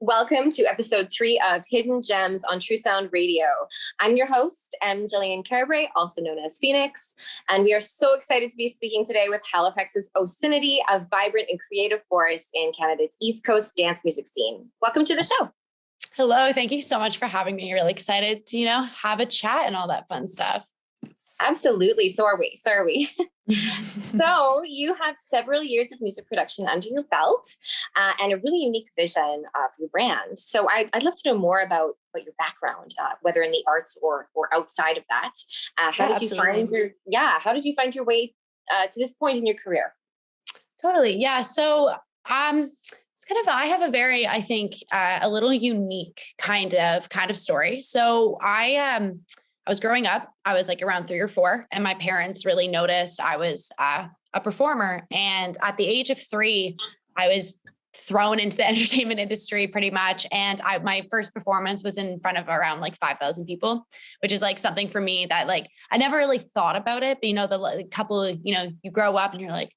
Welcome to episode 3 of Hidden Gems on True Sound Radio. I'm your host, M. Jillian Carabray, also known as Phoenix, and we are so excited to be speaking today with Halifax's Ocinity, a vibrant and creative force in Canada's East Coast dance music scene. Welcome to the show. Hello, thank you so much for having me. Really excited to, have a chat and all that fun stuff. Absolutely. So are we. So you have several years of music production under your belt and a really unique vision of your brand. So I'd love to know more about your background, whether in the arts or outside of that. How did you find your way to this point in your career? Totally. Yeah. So I have a very, I think, a little unique kind of story. So I was growing up, I was like around 3 or 4, and my parents really noticed I was a performer. And at the age of 3, I was thrown into the entertainment industry pretty much. And my first performance was in front of around like 5,000 people, which is like something for me that like, I never really thought about it, but the couple, you grow up and you're like,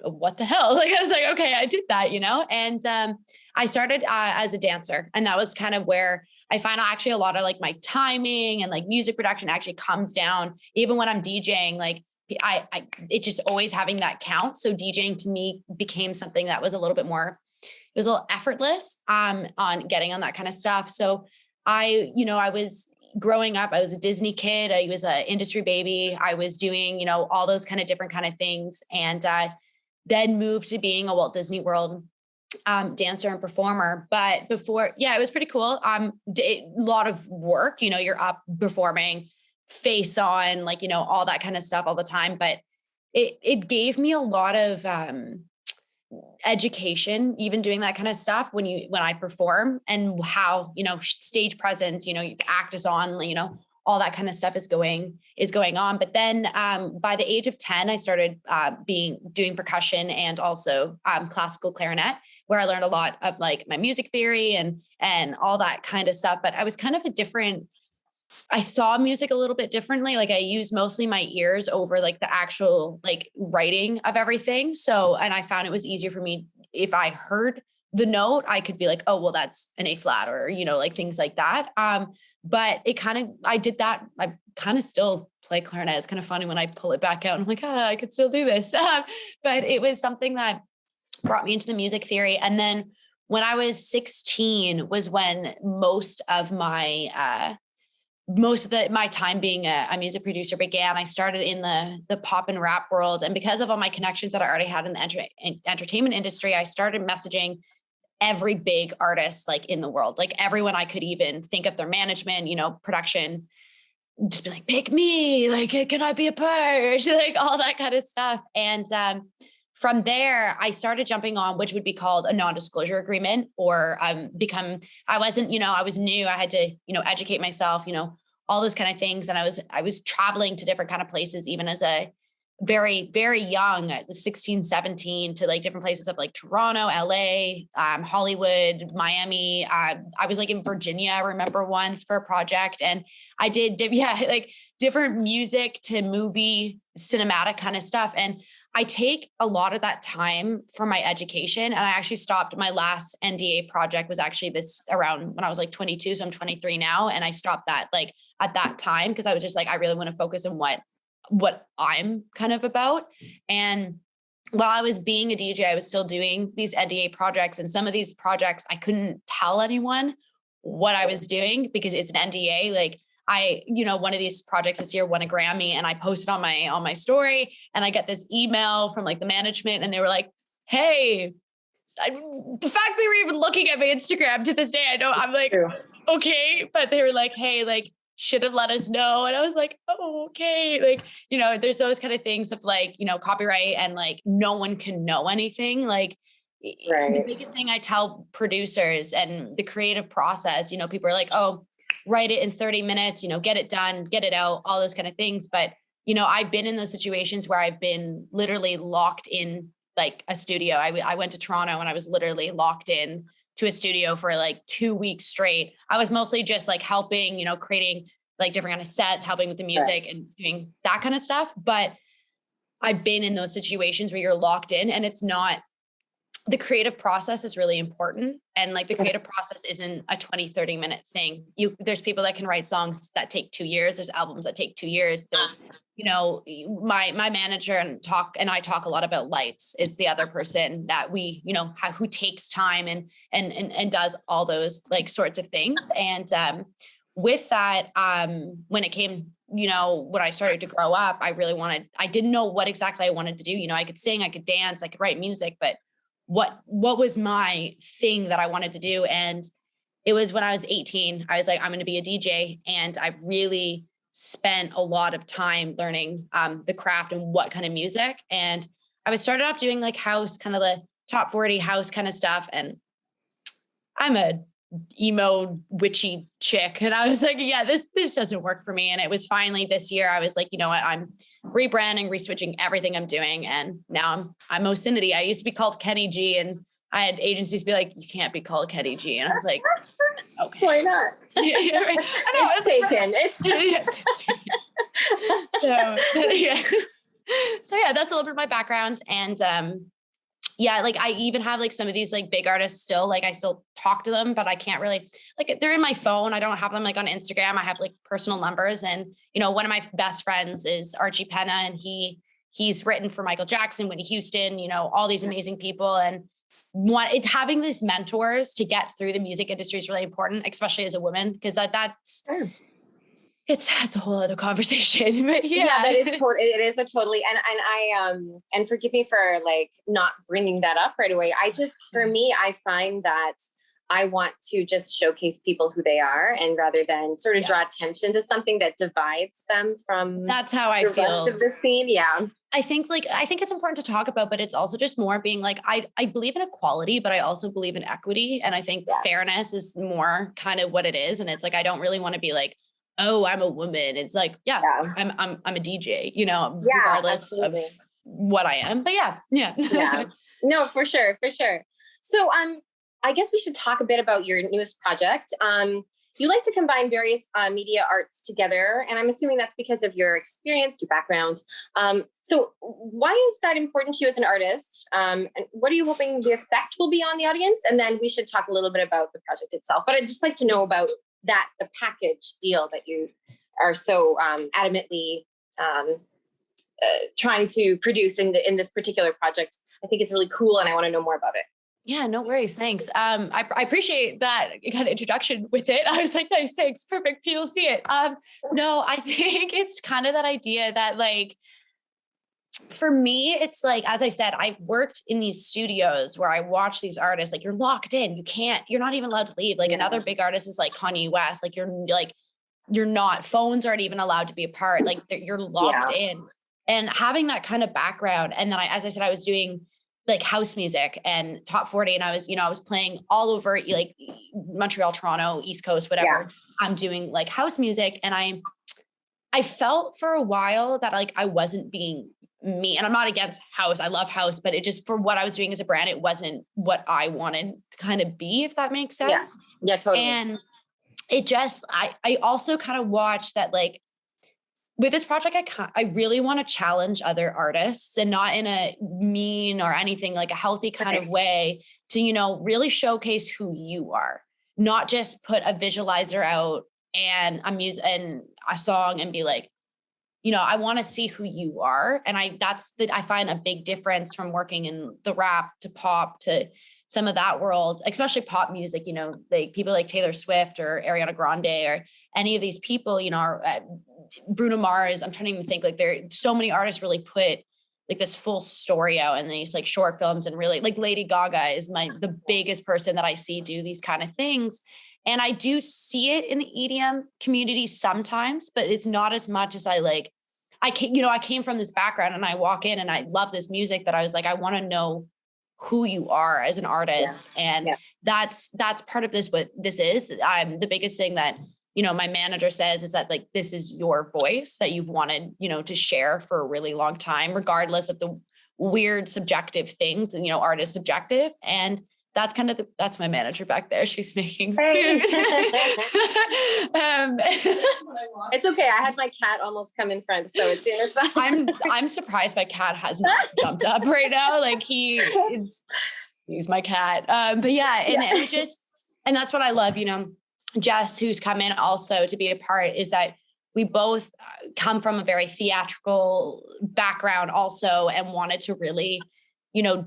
what the hell? Like, I was like, okay, I did that, and I started as a dancer, and that was kind of where I find actually a lot of like my timing and like music production actually comes down. Even when I'm DJing, like it just always having that count. So DJing to me became something that was a little bit more, it was a little effortless on getting on that kind of stuff. So I was growing up, I was a Disney kid. I was an industry baby. I was doing, all those kind of different kind of things. And then moved to being a Walt Disney World dancer and performer. But before, it was pretty cool. A lot of work, you're up performing face on, like, all that kind of stuff all the time. But it gave me a lot of education, even doing that kind of stuff when I perform, and how, stage presence, act is on, all that kind of stuff is going on. But then by the age of 10, I started doing percussion and also classical clarinet, where I learned a lot of like my music theory and all that kind of stuff. But I was kind of I saw music a little bit differently. Like I used mostly my ears over like the actual like writing of everything. So, and I found it was easier for me if I heard the note, I could be like, oh, well, that's an A flat, or, like things like that. But I did that. I kind of still play clarinet. It's kind of funny when I pull it back out and I'm like, I could still do this. But it was something that brought me into the music theory. And then when I was 16 was when most of my time being a music producer began. I started in the pop and rap world. And because of all my connections that I already had in the entertainment industry, I started messaging every big artist like in the world, like everyone I could even think of, their management, production, just be like, pick me, like, can I be a part? Like all that kind of stuff. And from there, I started jumping on, which would be called a non-disclosure agreement, or I was new. I had to, educate myself, all those kind of things. And I was traveling to different kind of places, even as a very, very young, 16, 17, to like different places of like Toronto, LA, Hollywood, Miami. I was like in Virginia, I remember once for a project, and I did, like different music to movie, cinematic kind of stuff. And I take a lot of that time for my education. And I actually stopped. My last NDA project was actually this around when I was like 22. So I'm 23 now. And I stopped that like at that time, because I was just like, I really want to focus on what I'm kind of about. And while I was being a DJ, I was still doing these NDA projects. And some of these projects, I couldn't tell anyone what I was doing because it's an NDA. Like one of these projects this year won a Grammy, and I posted on my story, and I get this email from like the management, and they were like, hey, the fact they were even looking at my Instagram to this day, I know, I'm like, okay. But they were like, hey, like, should have let us know. And I was like, oh, okay. Like, there's those kind of things of like, copyright, and like, no one can know anything. Like the biggest thing I tell producers and the creative process, people are like, oh, write it in 30 minutes, get it done, get it out, all those kind of things. But, I've been in those situations where I've been literally locked in like a studio. I went to Toronto and I was literally locked in to a studio for like 2 weeks straight. I was mostly just like helping, creating like different kind of sets, helping with the music and doing that kind of stuff. But I've been in those situations where you're locked in, and it's not the creative process is really important. And like the creative process isn't a 20-30 minute thing. There's people that can write songs that take 2 years. There's albums that take 2 years. There's, my manager and I talk a lot about lights. It's the other person that we, who takes time and does all those like sorts of things. And with that, when it came, when I started to grow up, I didn't know what exactly I wanted to do. I could sing, I could dance, I could write music, but what was my thing that I wanted to do? And it was when I was 18, I was like, I'm going to be a DJ. And I really spent a lot of time learning the craft and what kind of music. And I was started off doing like house, kind of the top 40 house kind of stuff. And I'm a emo witchy chick. And I was like, yeah, this doesn't work for me. And it was finally this year, I was like, you know what, I'm rebranding, reswitching everything I'm doing. And now I'm Osinity. I used to be called Kenny G, and I had agencies be like, you can't be called Kenny G. And I was like, okay. Why not? Yeah, right. I know, it's taken. It's taken. So yeah, that's a little bit of my background. And yeah, like I even have like some of these like big artists still, like I still talk to them, but I can't really, like they're in my phone. I don't have them like on Instagram. I have like personal numbers. And, one of my best friends is Archie Penna, and he's written for Michael Jackson, Whitney Houston, all these amazing people. And having these mentors to get through the music industry is really important, especially as a woman, because that's it's a whole other conversation. But yeah, that is it is a totally, and I and forgive me for like not bringing that up right away. For me, I find that I want to just showcase people who they are, and rather than sort of draw attention to something that divides them from that's how I feel rest of the scene. Yeah. I think it's important to talk about, but it's also just more being like, I believe in equality, but I also believe in equity. And I think fairness is more kind of what it is. And it's like, I don't really want to be like, oh, I'm a woman. It's like, I'm a DJ, regardless of what I am. But yeah. No, for sure. So I guess we should talk a bit about your newest project. You like to combine various media arts together, and I'm assuming that's because of your experience, your background. So why is that important to you as an artist? And what are you hoping the effect will be on the audience? And then we should talk a little bit about the project itself. But I'd just like to know about the package deal that you are so adamantly trying to produce in this particular project. I think it's really cool, and I want to know more about it. Yeah, no worries. Thanks. I appreciate that kind of introduction with it. I was like, nice, thanks. Perfect. People see it. No, I think it's kind of that idea that like, for me, it's like, as I said, I've worked in these studios where I watch these artists, like you're locked in, you're not even allowed to leave. Like another big artist is like Kanye West. Like you're not, phones aren't even allowed to be apart. Like you're locked in, and having that kind of background. And then as I said, I was doing like house music and top 40. And I was playing all over like Montreal, Toronto, East Coast, whatever. Yeah. I'm doing like house music. And I felt for a while that like I wasn't being me, and I'm not against house. I love house, but it just, for what I was doing as a brand, it wasn't what I wanted to kind of be, if that makes sense. Yeah, totally. And it just, I also kind of watched that, like with this project, I really want to challenge other artists, and not in a mean or anything, like a healthy kind of way, to, really showcase who you are, not just put a visualizer out and a song and be like, I want to see who you are. And I find a big difference from working in the rap to pop to some of that world, especially pop music, like people like Taylor Swift or Ariana Grande or any of these people, are Bruno Mars. I'm trying to even think, like there are so many artists really put like this full story out in these like short films, and really like Lady Gaga is the biggest person that I see do these kind of things. And I do see it in the EDM community sometimes, but it's not as much as I came from this background, and I walk in and I love this music, that I was like, I want to know who you are as an artist. And that's part of this, what this is. The biggest thing that, my manager says is that like, this is your voice that you've wanted, to share for a really long time, regardless of the weird subjective things, and, art is subjective. And that's kind of that's my manager back there. She's making food. It's okay. I had my cat almost come in front, so it's I'm surprised my cat hasn't jumped up right now. Like he is. He's my cat. But yeah, and it was just, and that's what I love, Jess, who's come in also to be a part, is that we both come from a very theatrical background also, and wanted to really,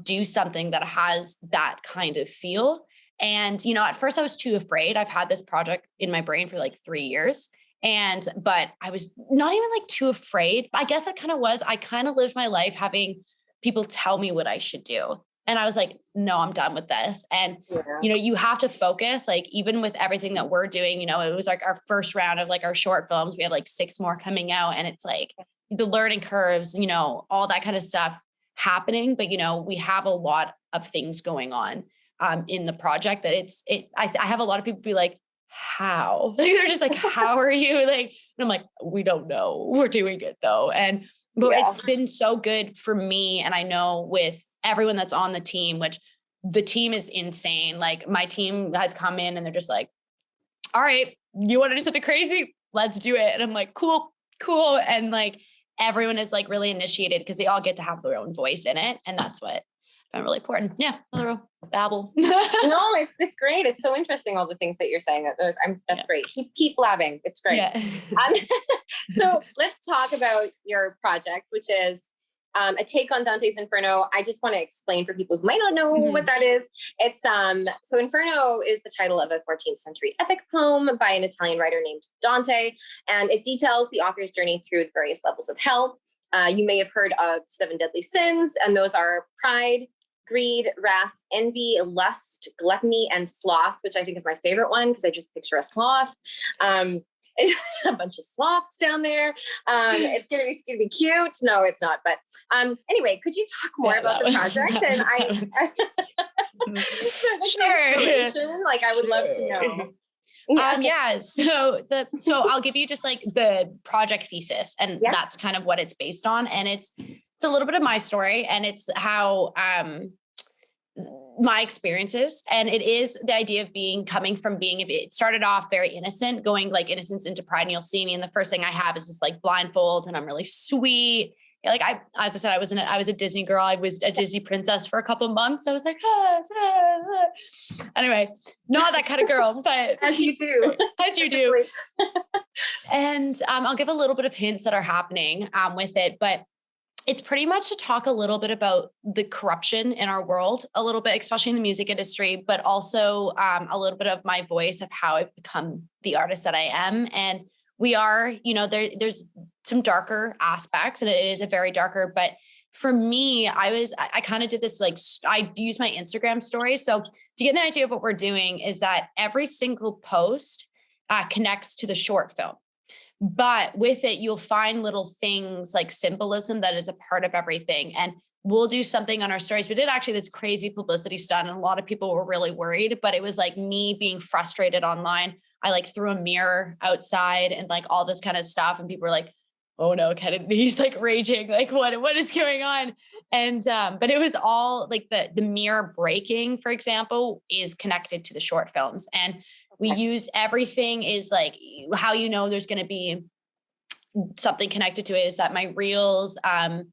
do something that has that kind of feel. And, at first I was too afraid. I've had this project in my brain for like 3 years. But I was not even like too afraid. I guess it kind of was. I kind of lived my life having people tell me what I should do. And I was like, no, I'm done with this. And, you have to focus, like, even with everything that we're doing, it was like our first round of like our short films. We have like 6 more coming out, and it's like the learning curves, all that kind of stuff happening. But, we have a lot of things going on in the project that I have a lot of people be like, how? Like, they're just like, how are you? Like, and I'm like, we don't know. We're doing it though. But it's been so good for me. And I know with everyone that's on the team, which the team is insane. Like, my team has come in and they're just like, all right, you want to do something crazy? Let's do it. And I'm like, cool. And like, everyone is like really initiated because they all get to have their own voice in it. And that's what I found really important. Yeah. Another babble. No, it's great. It's so interesting, all the things that you're saying. That's great. Keep blabbing. It's great. Yeah. So let's talk about your project, which is a take on Dante's Inferno. I just want to explain for people who might not know what that is. It's so Inferno is the title of a 14th century epic poem by an Italian writer named Dante, and it details the author's journey through the various levels of hell. You may have heard of 7 deadly sins, and those are pride, greed, wrath, envy, lust, gluttony, and sloth, which I think is my favorite one because I just picture a sloth. A bunch of sloths down there. It's gonna be cute. No, it's not. But anyway, could you talk more about the project? Sure. Like, I would love to know. So I'll give you just like the project thesis, and that's kind of what it's based on. And it's a little bit of my story, and it's how my experiences, and it is the idea of it started off very innocent, going like innocence into pride. And you'll see me, and the first thing I have is just like blindfold, and I'm really sweet. Like, as I said, I was a Disney girl. I was a Disney princess for a couple of months. I was like, anyway, not that kind of girl, but as you do. And I'll give a little bit of hints that are happening with it, but it's pretty much to talk a little bit about the corruption in our world, a little bit, especially in the music industry, but also a little bit of my voice of how I've become the artist that I am. And we are, there's some darker aspects, and it is a very darker, but for me, I kind of did this, like, I use my Instagram story. So to get an idea of what we're doing is that every single post connects to the short film. But with it, you'll find little things like symbolism that is a part of everything. And we'll do something on our stories. We did actually this crazy publicity stunt, and a lot of people were really worried, but it was like me being frustrated online. I like threw a mirror outside and like all this kind of stuff. And people were like, oh no, Kennedy's like raging. Like, what is going on? And, but it was all like the mirror breaking, for example, is connected to the short films. And we use everything is like how, there's going to be something connected to it is that my reels, I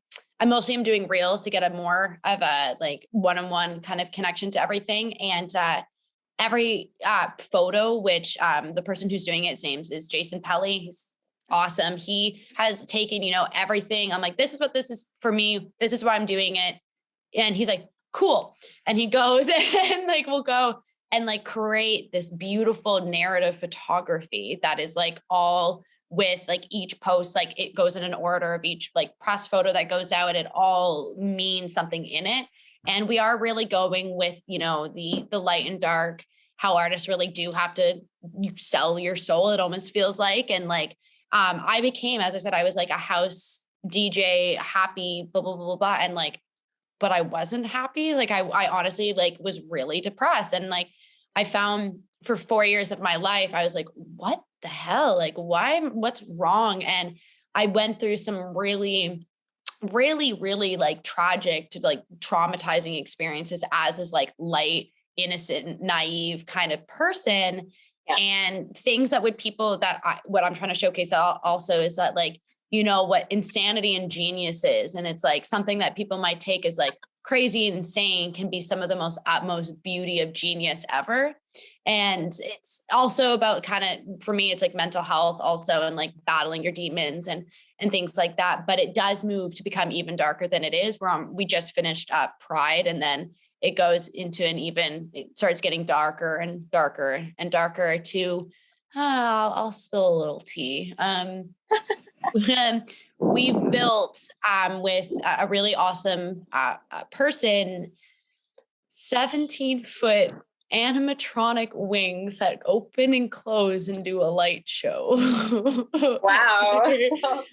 mostly am doing reels to get a more of a like one-on-one kind of connection to everything. And every photo, which the person who's doing it, his name is Jason Pelly. He's awesome. He has taken, everything. I'm like, this is what this is for me. This is why I'm doing it. And he's like, cool. And he goes and like, we'll go and like create this beautiful narrative photography that is like all with like each post, like it goes in an order of each like press photo that goes out, and it all means something in it. And we are really going with, the light and dark, how artists really do have to sell your soul. It almost feels like, and like, I became, as I said, I was like a house DJ, happy, blah, blah, blah, blah, blah. And like, but I wasn't happy. Like I honestly like was really depressed. And like, I found for 4 years of my life, I was like, what the hell? Like, what's wrong? And I went through some really, really, really like tragic to like traumatizing experiences as this like light, innocent, naive kind of person. Yeah. And things that what I'm trying to showcase also is that like, what insanity and genius is. And it's like something that people might take as like crazy and insane can be some of the most utmost beauty of genius ever. And it's also about kind of, for me, it's like mental health also, and like battling your demons and things like that. But it does move to become even darker than it is. We just finished up Pride, and then it goes into it starts getting darker and darker and darker to, I'll spill a little tea. We've built with a really awesome person, 17-foot animatronic wings that open and close and do a light show. Wow.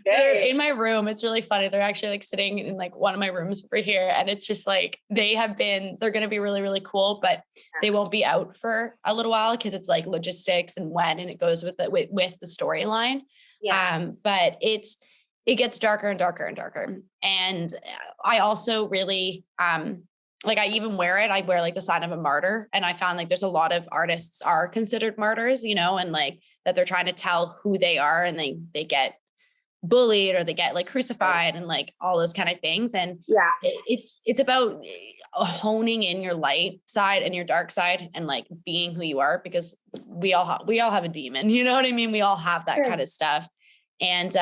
They're in my room. It's really funny. They're actually like sitting in like one of my rooms over here. And it's just like, they're going to be really, really cool, but they won't be out for a little while because it's like logistics and when, and it goes with the storyline. Yeah. But it gets darker and darker and darker. And I also really, like I even wear it. I wear like the sign of a martyr. And I found like there's a lot of artists are considered martyrs, and like that they're trying to tell who they are, and they get bullied or they get like crucified and like all those kind of things. And yeah, it's about honing in your light side and your dark side and like being who you are, because we all have a demon, you know what I mean? We all have that kind of stuff. And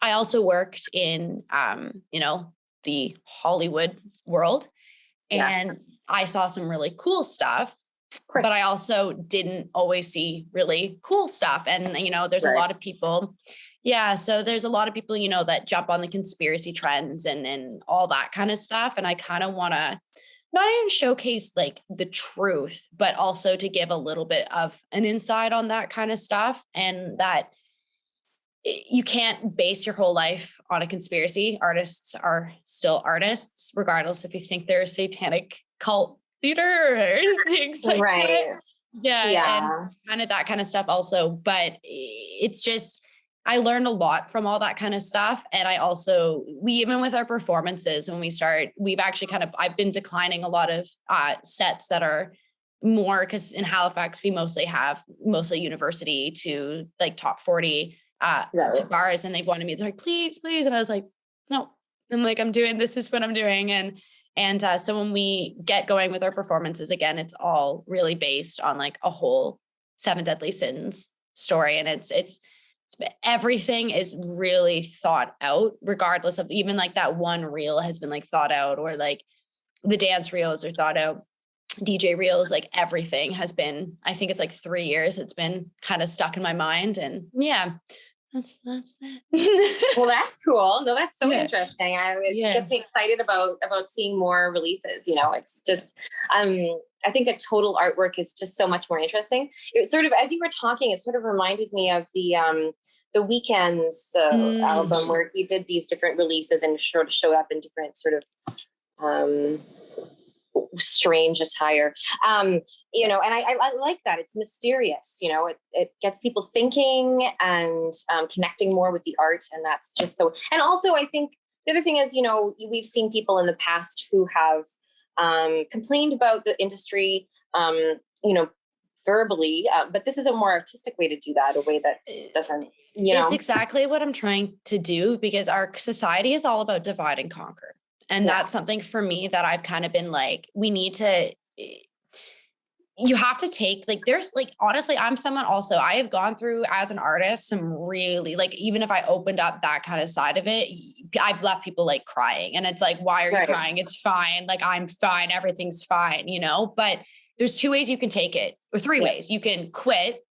I also worked in, the Hollywood world. And I saw some really cool stuff, but I also didn't always see really cool stuff. And, there's a lot of people. Yeah. So there's a lot of people, that jump on the conspiracy trends and all that kind of stuff. And I kind of want to not even showcase like the truth, but also to give a little bit of an insight on that kind of stuff. And that you can't base your whole life on a conspiracy. Artists are still artists, regardless if you think they're a satanic cult leader or things like that. Yeah. And kind of that kind of stuff also. But it's just, I learned a lot from all that kind of stuff. And even with our performances, when we've actually I've been declining a lot of sets that are more, because in Halifax, we mostly university to like top 40 to bars, and they've wanted me, they're like, please. And I was like, no, this is what I'm doing. And so when we get going with our performances again, it's all really based on like a whole 7 Deadly Sins story. And it's everything is really thought out, regardless of even like that one reel has been like thought out, or like the dance reels are thought out, DJ reels, like everything has been, I think it's like 3 years. It's been kind of stuck in my mind. And yeah, that's that. Well, that's cool. No, that's so interesting. It gets me excited about seeing more releases. It's just, I think a total artwork is just so much more interesting. It sort of, as you were talking, it sort of reminded me of the Weeknd's album, where he did these different releases and sort of showed up in different sort of, strange attire, and I like that. It's mysterious, it gets people thinking and connecting more with the art, and that's just so. And also, I think the other thing is, we've seen people in the past who have complained about the industry, verbally, but this is a more artistic way to do that, a way that just doesn't. It's exactly what I'm trying to do, because our society is all about divide and conquer. And that's something for me that I've kind of been like, you have to take, like, there's like, honestly, I'm someone also, I have gone through as an artist, some really like, even if I opened up that kind of side of it, I've left people like crying, and it's like, why are you crying? It's fine. Like, I'm fine. Everything's fine, but there's 2 ways you can take it, or 3 ways. You can quit,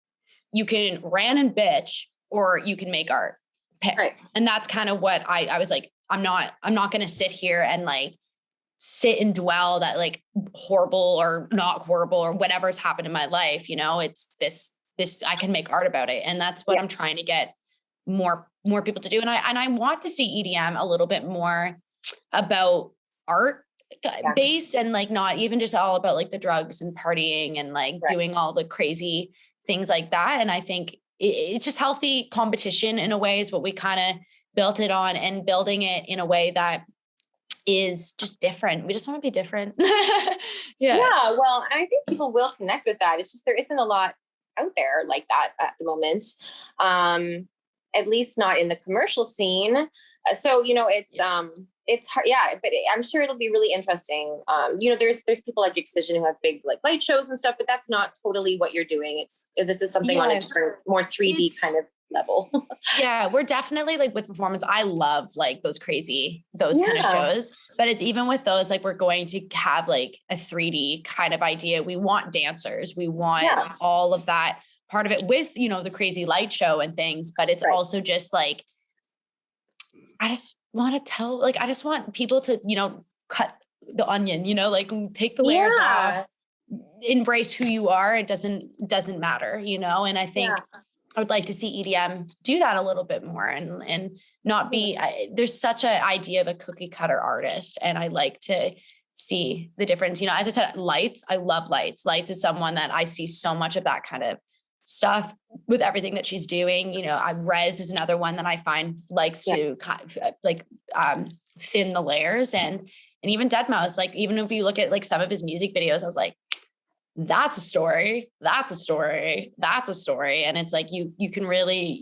you can rant and bitch, or you can make art. Pick. And that's kind of what I was like, I'm not going to sit here and like sit and dwell that like horrible or not horrible or whatever's happened in my life. It's this, I can make art about it. And that's what I'm trying to get more people to do. And I want to see EDM a little bit more about art based, and like not even just all about like the drugs and partying and like doing all the crazy things like that. And I think it's just healthy competition in a way is what we kind of built it on, and building it in a way that is just different. We just want to be different. Yeah. Well, I think people will connect with that. It's just, there isn't a lot out there like that at the moment. At least not in the commercial scene. So, it's, it's hard. Yeah. But I'm sure it'll be really interesting. There's people like Excision who have big like light shows and stuff, but that's not totally what you're doing. This is something on a different, more 3D kind of level. Yeah, we're definitely like with performance. I love like those kind of shows, but it's even with those, like we're going to have like a 3D kind of idea. We want dancers. We want all of that part of it with, the crazy light show and things, but it's also just like, I just want people to, cut the onion, like take the layers off, embrace who you are. It doesn't matter, and I think I would like to see EDM do that a little bit more and not be, there's such an idea of a cookie cutter artist. And I like to see the difference, as I said, lights, I love lights. Lights is someone that I see so much of that kind of stuff with everything that she's doing. Rez is another one that I find likes to kind of like thin the layers and even Deadmau5, like, even if you look at like some of his music videos, I was like, that's a story. That's a story. That's a story. And it's like, you can really,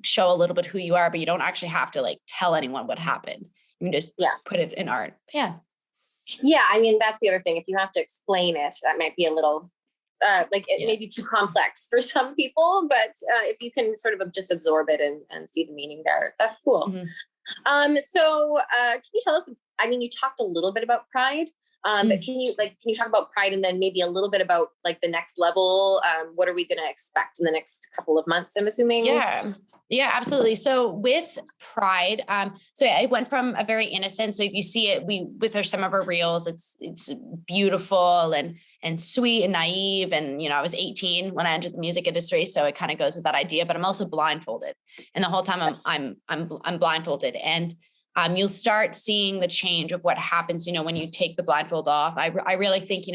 show a little bit who you are, but you don't actually have to like tell anyone what happened. You can just put it in art. Yeah. Yeah. I mean, that's the other thing. If you have to explain it, that might be a little, it may be too complex for some people, but if you can sort of just absorb it and see the meaning there, that's cool. Mm-hmm. So can you tell us, I mean, you talked a little bit about Pride, but can you talk about Pride and then maybe a little bit about like the next level? What are we going to expect in the next couple of months, I'm assuming? Yeah, absolutely. So with Pride, it went from a very innocent. So if you see it, with some of our reels, it's beautiful and sweet and naive. And, I was 18 when I entered the music industry. So it kind of goes with that idea, but I'm also blindfolded. And the whole time I'm blindfolded, and you'll start seeing the change of what happens, when you take the blindfold off. I really think,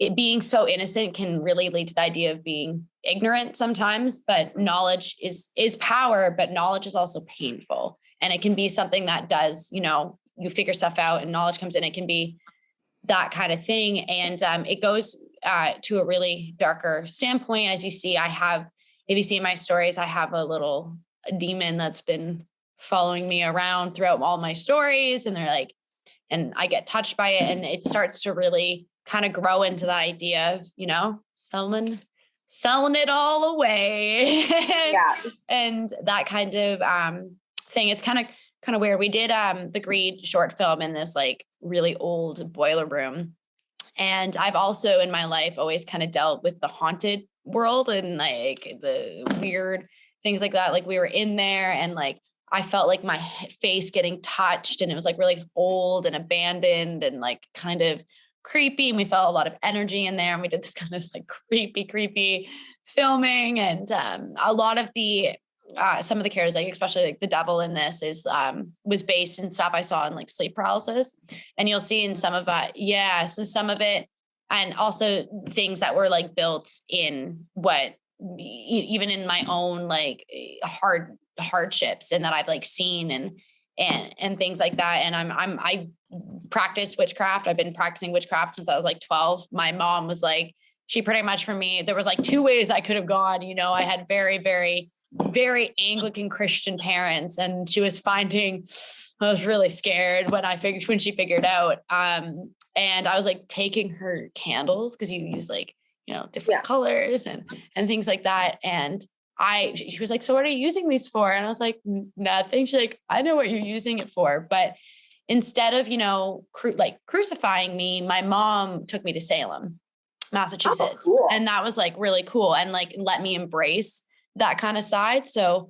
it being so innocent can really lead to the idea of being ignorant sometimes, but knowledge is power, but knowledge is also painful. And it can be something that does, you figure stuff out and knowledge comes in. It can be that kind of thing. And it goes to a really darker standpoint. As you see, if you see my stories, I have a demon that's been following me around throughout all my stories. And they're like, and I get touched by it. And it starts to really kind of grow into the idea of, selling it all away. And that kind of thing. It's kind of weird. We did the Greed short film in this like really old boiler room. And I've also in my life always kind of dealt with the haunted world and like the weird things like that. Like we were in there and like I felt like my face getting touched, and it was like really old and abandoned and like kind of creepy. And we felt a lot of energy in there, and we did this kind of like creepy filming. And a lot of the some of the characters, like especially like the devil in this was based in stuff I saw in like sleep paralysis. And you'll see in some of so some of it, and also things that were like built in what even in my own like hardships and that I've like seen and things like that. And I practice witchcraft. I've been practicing witchcraft since I was like 12. My mom was like, she pretty much for me, there was like two ways I could have gone. I had very, very, very Anglican Christian parents, and she was I was really scared when she figured out. And I was like taking her candles, because you use like, different colors and things like that. And she was like, so what are you using these for? And I was like, nothing. She's like, I know what you're using it for. But instead of, crucifying me, my mom took me to Salem, Massachusetts. Oh, cool. And that was like really cool and like let me embrace that kind of side. So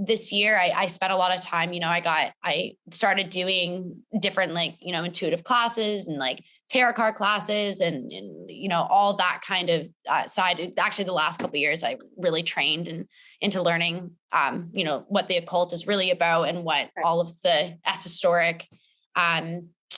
this year I spent a lot of time, I started doing different like, intuitive classes and like tarot card classes and all that kind of side. Actually, the last couple of years, I really trained into learning, what the occult is really about and what all of the esoteric,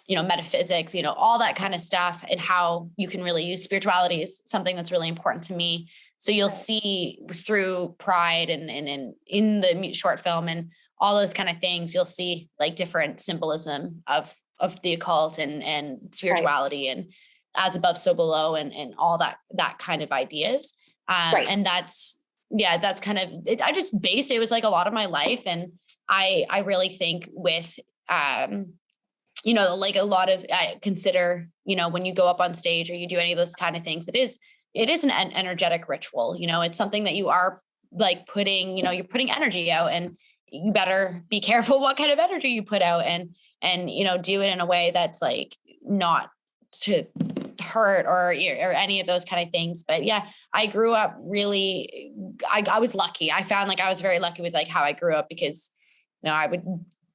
metaphysics, all that kind of stuff, and how you can really use spirituality is something that's really important to me. So you'll see through Pride and in the short film and all those kind of things, you'll see like different symbolism of the occult and spirituality and as above, so below and all that kind of ideas. And that's yeah, that's kind of it. I just based it was like a lot of my life. And I really think with, like a lot of, I consider, when you go up on stage or you do any of those kind of things, it is an energetic ritual. It's something that you are like putting, you're putting energy out, and you better be careful what kind of energy you put out, and, do it in a way that's like not to hurt or any of those kind of things. But yeah, I grew up really, I was lucky. I found like I was very lucky with like how I grew up, because, I would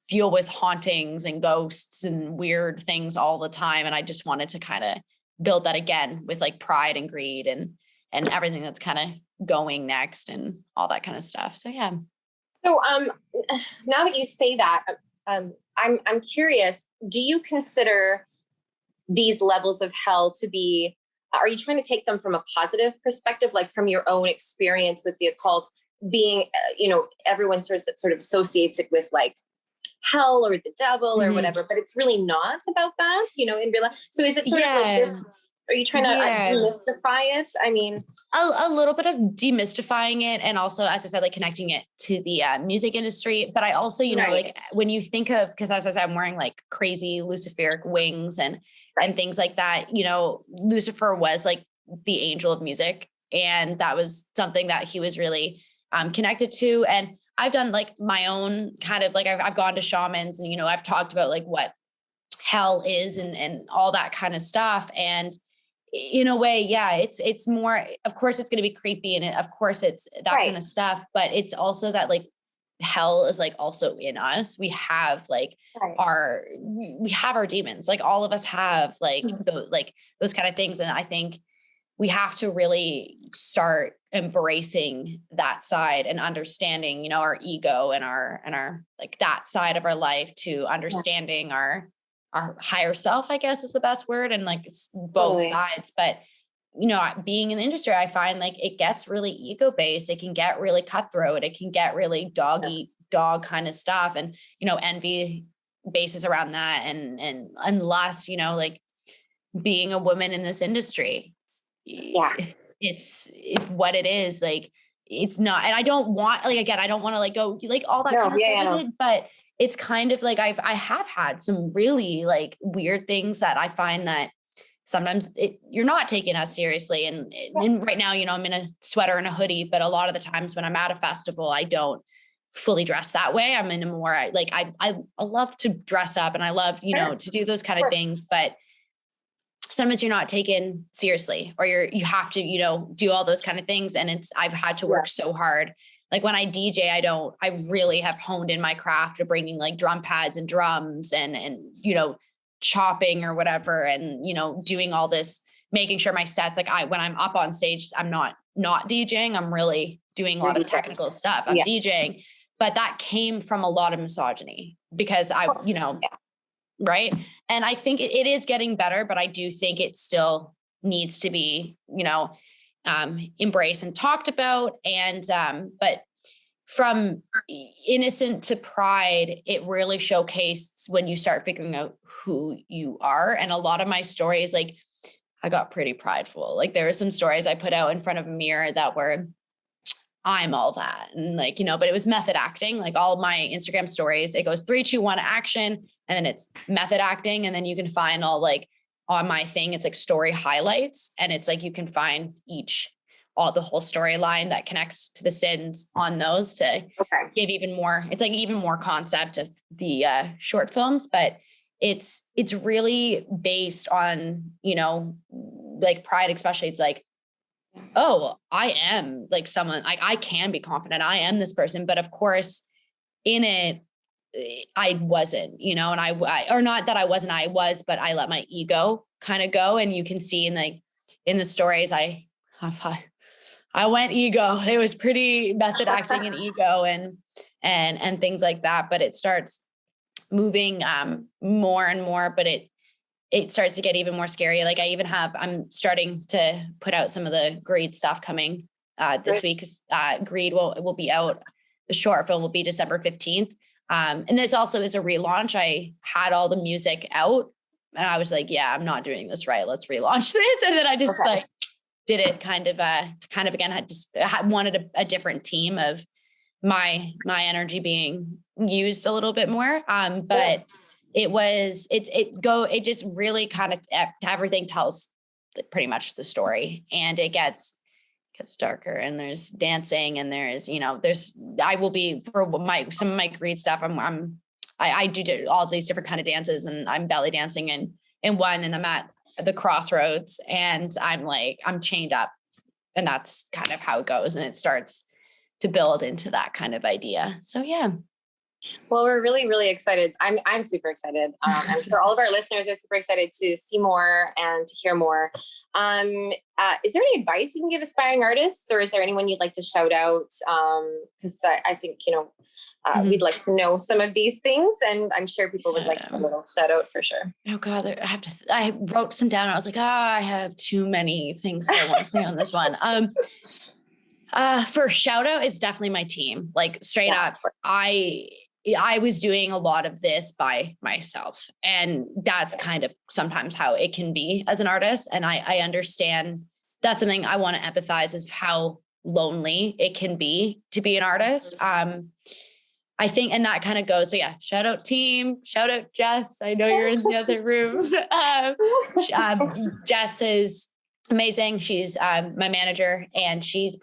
deal with hauntings and ghosts and weird things all the time. And I just wanted to kind of build that again with like pride and greed and everything that's kind of going next and all that kind of stuff. So, yeah. So, now that you say that, I'm curious, do you consider these levels of hell to be, are you trying to take them from a positive perspective, like from your own experience with the occult being, everyone sort of associates it with like hell or the devil or whatever, but it's really not about that, in real life. So is it sort of like, are you trying to demystify it? I mean, a little bit of demystifying it, and also, as I said, like connecting it to the music industry. But I also, like when you think of, because as I said, I'm wearing like crazy Luciferic wings and things like that, Lucifer was like the angel of music. And that was something that he was really connected to. And I've done like my own kind of like, I've gone to shamans, and, I've talked about like what hell is and all that kind of stuff. And in a way, yeah, it's more, of course it's going to be creepy, and of course it's that kind of stuff, but it's also that like hell is like also in us. We have like we have our demons, like all of us have like those kind of things. And I think we have to really start embracing that side and understanding, our ego and our like that side of our life, to understanding our higher self, I guess is the best word. And like it's both sides, but being in the industry, I find like it gets really ego based. It can get really cutthroat. It can get really dog eat dog kind of stuff. And, envy bases around that. And unless, like being a woman in this industry, it's what it is. Like, it's not, and I don't want, like, again, I don't want to like go like all that kind of stuff, but it's kind of like, I have had some really like weird things that I find that sometimes you're not taking us seriously. And right now, I'm in a sweater and a hoodie, but a lot of the times when I'm at a festival, I don't fully dress that way. I'm in a more like, I love to dress up, and I love, to do those kind of things, but sometimes you're not taken seriously, or you have to, do all those kind of things. And I've had to work so hard. Like when I DJ, I really have honed in my craft of bringing like drum pads and drums and, chopping or whatever. And, doing all this, making sure my sets, like when I'm up on stage, I'm not DJing. I'm really doing a lot of technical stuff. I'm DJing, but that came from a lot of misogyny because right. And I think it is getting better, but I do think it still needs to be, embraced and talked about. And, but from innocent to pride, it really showcased when you start figuring out who you are. And a lot of my stories, like I got pretty prideful. Like there were some stories I put out in front of a mirror that were, I'm all that. And like, but it was method acting, like all of my Instagram stories, it goes 3, 2, 1 action. And then it's method acting. And then you can find all like on my thing, it's like story highlights. And it's like, you can find the whole storyline that connects to the sins on those to give even more. It's like even more concept of the short films, but it's really based on, like pride, especially. It's like, oh, I am like someone, I can be confident. I am this person. But of course in it, I wasn't, and I or not that I wasn't, I was, but I let my ego kind of go. And you can see in the stories, I went ego. It was pretty method acting and ego and things like that. But it starts moving more and more, but it starts to get even more scary. Like I'm starting to put out some of the Greed stuff coming this week. Greed will be out. The short film will be December 15th. And this also is a relaunch. I had all the music out and I was like, yeah, I'm not doing this right. Let's relaunch this. And then I just did it kind of again, wanted a different team of my energy being used a little bit more. But it just really kind of everything tells pretty much the story, and it gets darker, and there's dancing, and I will be for some of my Greed stuff. I do all these different kind of dances, and I'm belly dancing in one, and I'm at the crossroads, and I'm chained up, and that's kind of how it goes. And it starts to build into that kind of idea. So yeah. Well, we're really, really excited. I'm super excited. I'm sure all of our listeners are super excited to see more and to hear more. Is there any advice you can give aspiring artists, or is there anyone you'd like to shout out? Because I think, we'd like to know some of these things, and I'm sure people would like a little shout out for sure. Oh God, I wrote some down. I was like, I have too many things I want to say on this one. For a shout out, it's definitely my team. Like straight up, I was doing a lot of this by myself, and that's kind of sometimes how it can be as an artist. And I understand that's something I want to empathize is how lonely it can be to be an artist. I think, and that kind of goes, so yeah, shout out team, shout out Jess. I know you're in the other room. Jess is amazing. She's my manager, and she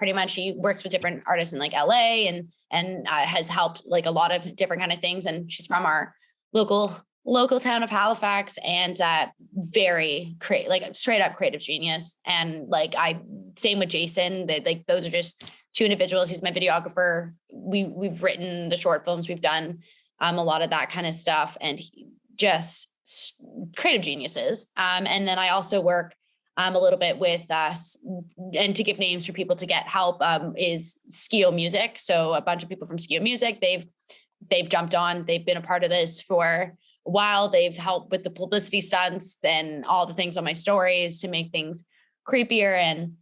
works with different artists in like LA and has helped like a lot of different kind of things. And she's from our local town of Halifax, and very like straight up creative genius. And like same with Jason, those are just two individuals. He's my videographer. We've written the short films, we've done a lot of that kind of stuff, and just creative geniuses. And then I also work a little bit with us, and to give names for people to get help is Skio Music. So a bunch of people from Skio Music, they've jumped on, they've been a part of this for a while. They've helped with the publicity stunts and all the things on my stories to make things creepier, and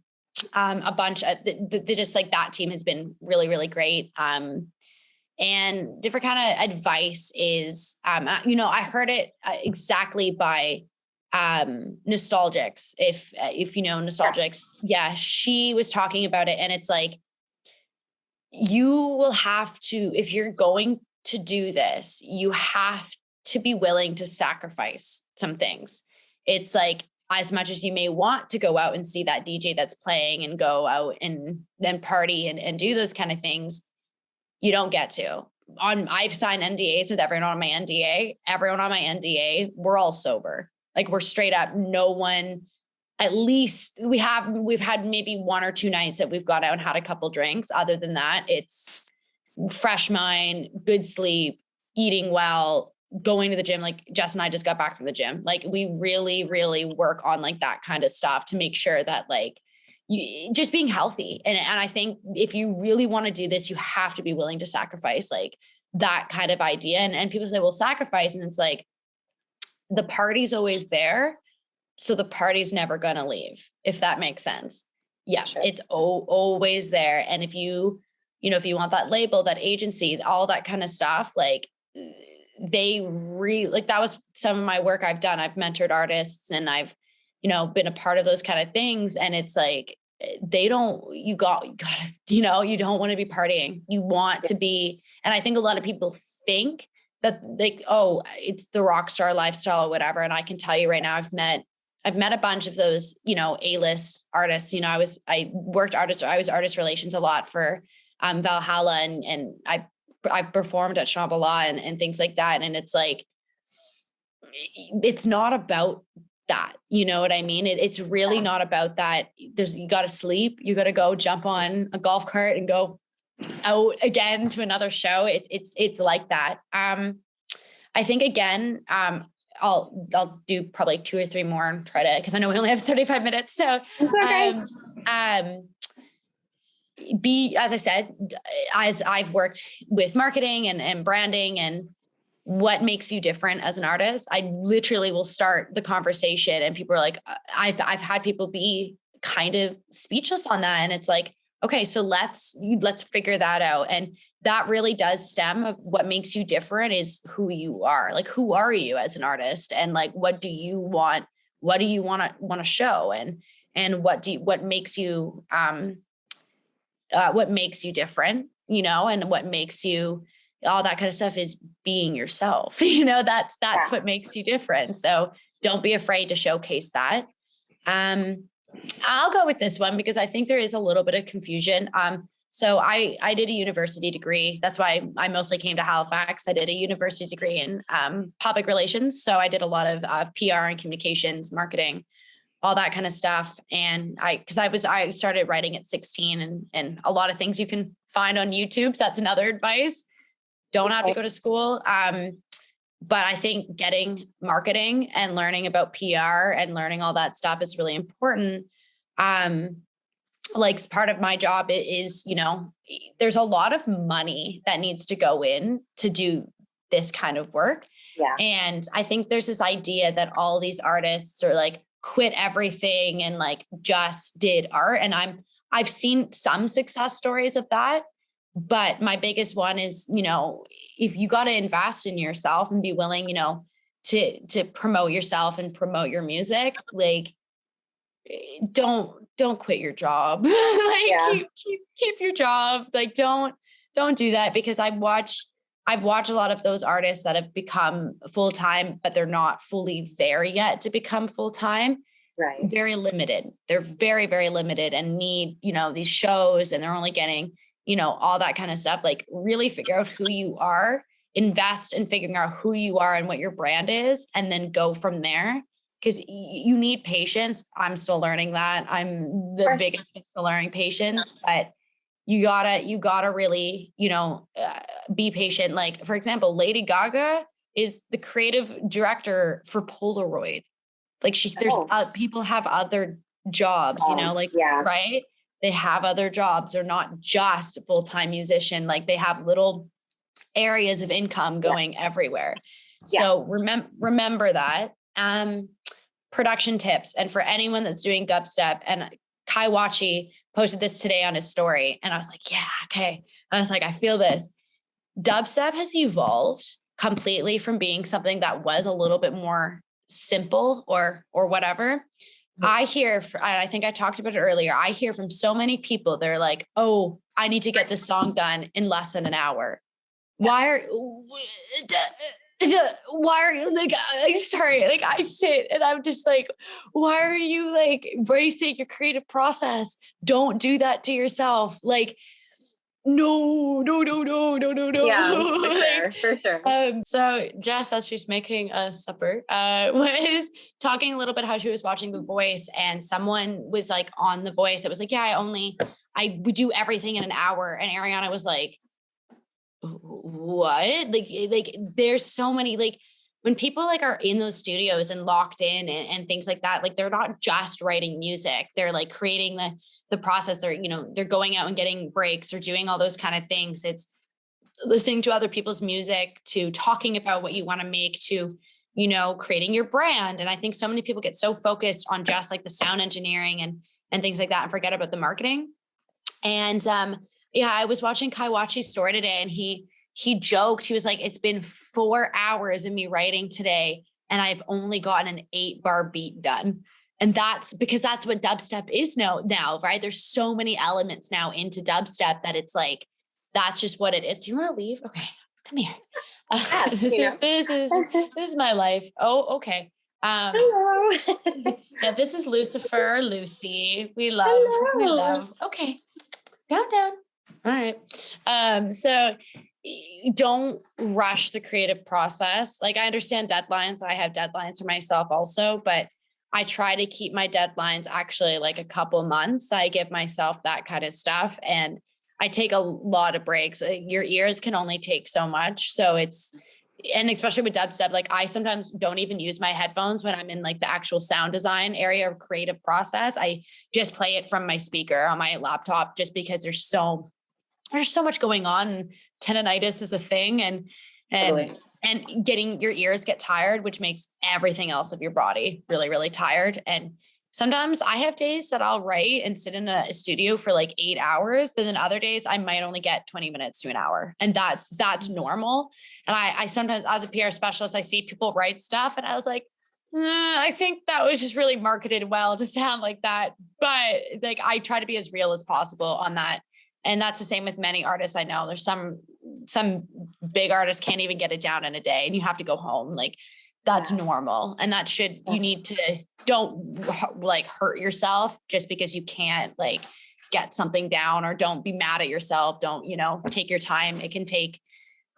a bunch of just like that team has been really, really great. And different kind of advice is, I heard it exactly by Nostalgics. If you know Nostalgics, yeah, she was talking about it, and it's like, you will have to, if you're going to do this, you have to be willing to sacrifice some things. It's like, as much as you may want to go out and see that DJ that's playing and go out and then party and do those kind of things, you don't get to. I've signed NDAs with everyone on my NDA. Everyone on my NDA, we're all sober. Like we're straight up, no one, at least we've had maybe one or two nights that we've gone out and had a couple drinks. Other than that, it's fresh mind, good sleep, eating well, going to the gym. Like Jess and I just got back from the gym. Like we really, really work on like that kind of stuff to make sure that like just being healthy. And I think if you really want to do this, you have to be willing to sacrifice like that kind of idea. And people say, well, sacrifice. And it's like, the party's always there. So the party's never going to leave, if that makes sense. Yeah, sure. It's always there. And if you want that label, that agency, all that kind of stuff, like they really, like that was some of my work I've done. I've mentored artists, and I've, been a part of those kind of things. And it's like, you don't want to be partying. You want to be, and I think a lot of people think that like, oh, it's the rock star lifestyle or whatever. And I can tell you right now, I've met a bunch of those, A-list artists. I was artist relations a lot for Valhalla, and I performed at Shambhala and things like that. And it's like, it's not about that. You know what I mean? It's really not about that. You got to sleep. You got to go jump on a golf cart and go out again to another show. It's like that. I think again, I'll do probably 2 or 3 more and try to, cause I know we only have 35 minutes. So, as I said, as I've worked with marketing and branding and what makes you different as an artist, I literally will start the conversation and people are like, I've had people be kind of speechless on that. And it's like, okay, so let's figure that out. And that really does stem of what makes you different is who you are. Like, who are you as an artist? And like, what do you want? What do you want to show? and what makes you different, you know, and what makes you, all that kind of stuff is being yourself. You know, that's what makes you different. So don't be afraid to showcase that. I'll go with this one because I think there is a little bit of confusion. So I did a university degree. That's why I mostly came to Halifax. I did a university degree in public relations. So I did a lot of PR and communications, marketing, all that kind of stuff. And I started writing at 16, and a lot of things you can find on YouTube. So that's another advice. Don't have to go to school. But I think getting marketing and learning about PR and learning all that stuff is really important. Like part of my job is, you know, there's a lot of money that needs to go in to do this kind of work. Yeah. And I think there's this idea that all these artists are like quit everything and like just did art. And I've seen some success stories of that. But my biggest one is, you know, if you got to invest in yourself and be willing, you know, to promote yourself and promote your music, like don't quit your job. Like keep your job. Like don't do that, because I've watched a lot of those artists that have become full-time, but they're not fully there yet to become full-time. Right. Very limited. They're very, very limited and need, you know, these shows, and they're only getting, you know, all that kind of stuff. Like really figure out who you are, invest in figuring out who you are and what your brand is, and then go from there. Because you need patience. I'm still learning that. I'm the biggest for learning patience, but you gotta really, you know, be patient. Like for example, Lady Gaga is the creative director for Polaroid. Like people have other jobs, you know, like, right? They have other jobs. They're not just a full-time musician. Like they have little areas of income going everywhere. So remember that. Production tips. And for anyone that's doing dubstep, and Kai Wachi posted this today on his story, and I was like, yeah, okay. I was like, I feel this. Dubstep has evolved completely from being something that was a little bit more simple or whatever. I hear, I think I talked about it earlier. I hear from so many people, they're like, oh, I need to get this song done in less than an hour. Why are you like, I'm sorry, like I sit and I'm just like, why are you like embracing your creative process? Don't do that to yourself. Like, no. Yeah, for sure. So Jess, as she's making a supper, was talking a little bit how she was watching The Voice, and someone was like on The Voice. It was like, yeah, I would do everything in an hour. And Ariana was like, what? Like there's so many, like when people like are in those studios and locked in and things like that, like they're not just writing music. They're like creating the process, or, you know, they're going out and getting breaks or doing all those kind of things. It's listening to other people's music, to talking about what you want to make, to, you know, creating your brand. And I think so many people get so focused on just like the sound engineering and things like that and forget about the marketing. And I was watching Kai Wachi's story today, and he joked, he was like, it's been 4 hours of me writing today, and I've only gotten an 8-bar beat done. And that's because that's what dubstep is now, right? There's so many elements now into dubstep that it's like, that's just what it is. Do you want to leave? Okay, come here. This is my life. Oh, okay. Hello. Yeah, this is Lucifer, Lucy. We love. Okay, down. All right. So don't rush the creative process. Like I understand deadlines. I have deadlines for myself also, but I try to keep my deadlines actually like a couple months. I give myself that kind of stuff, and I take a lot of breaks. Your ears can only take so much. So and especially with dubstep, like I sometimes don't even use my headphones when I'm in like the actual sound design area of creative process. I just play it from my speaker on my laptop, just because there's so much going on. Tinnitus is a thing, and Totally. And getting your ears get tired, which makes everything else of your body really, really tired. And sometimes I have days that I'll write and sit in a studio for like 8 hours, but then other days I might only get 20 minutes to an hour. And that's normal. And I sometimes, as a PR specialist, I see people write stuff, and I was like, I think that was just really marketed well to sound like that. But like I try to be as real as possible on that. And that's the same with many artists I know. There's some big artists can't even get it down in a day and you have to go home. Like that's normal. And that you need to don't like hurt yourself just because you can't like get something down, or don't be mad at yourself. Don't, take your time. It can take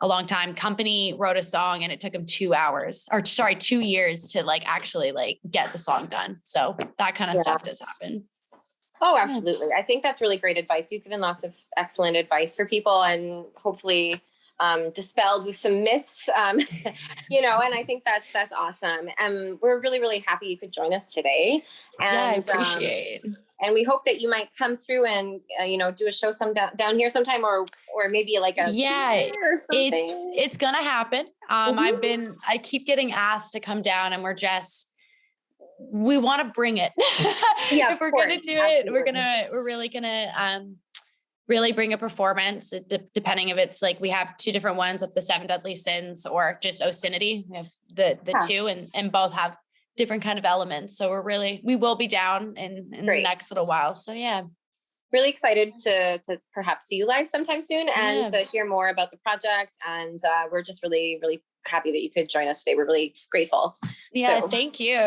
a long time. Company wrote a song and it took them 2 years to like actually like get the song done. So that kind of stuff does happen. Oh, absolutely. I think that's really great advice. You've given lots of excellent advice for people, and hopefully dispelled with some myths, and I think that's awesome. We're really, really happy you could join us today. And I appreciate it. And we hope that you might come through and, do a show down here sometime, or maybe like a tour or something. It's going to happen. I keep getting asked to come down, and we want to bring it. Yeah, if we're going to do it, we're really going to, really bring a performance, depending if it's like, we have 2 different ones of the 7 Deadly Sins or just Osinity. We have the 2 and both have different kind of elements. So we will be down in the next little while. So yeah. Really excited to perhaps see you live sometime soon and to hear more about the project. And we're just really, really happy that you could join us today. We're really grateful. Yeah, thank you.